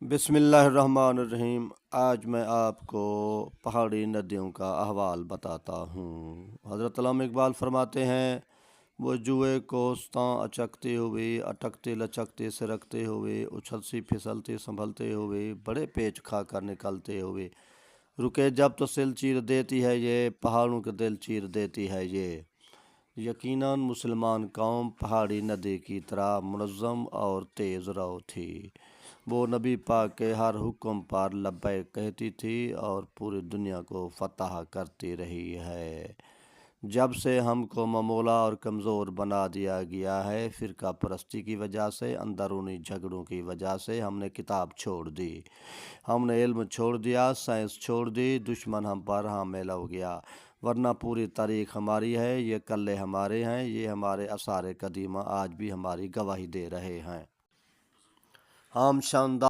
बिस्मिल्लाहिर्रहमानिर्रहीम। आज मैं आपको पहाड़ी नदियों का अहवाल बताता हूँ। हज़रत अल्लामा इकबाल फरमाते हैं, वो जुए कोस्तां अचकते हुए, अटकते लचकते सिरकते हुए, उछलती फिसलते संभलते हुए, बड़े पेच खा कर निकलते हुए, रुके जब तो सिल चीर देती है ये, पहाड़ों के दिल चीर देती है ये। यकीनन मुसलमान कौम पहाड़ी नदी की तरह मुनज़्ज़म और तेज़ रौ थी। वो नबी पाक के हर हुक्म पर लब्बैक कहती थी और पूरी दुनिया को फतह करती रही है। जब से हमको ममोला और कमज़ोर बना दिया गया है, फ़िरका परस्ती की वजह से, अंदरूनी झगड़ों की वजह से, हमने किताब छोड़ दी, हमने इल्म छोड़ दिया, साइंस छोड़ दी, दुश्मन हम पर हामिल हो गया। वरना पूरी तारीख़ हमारी है, ये कल्ले हमारे हैं, ये हमारे आसार कदीमा आज भी हमारी गवाही दे रहे हैं। हम शानदार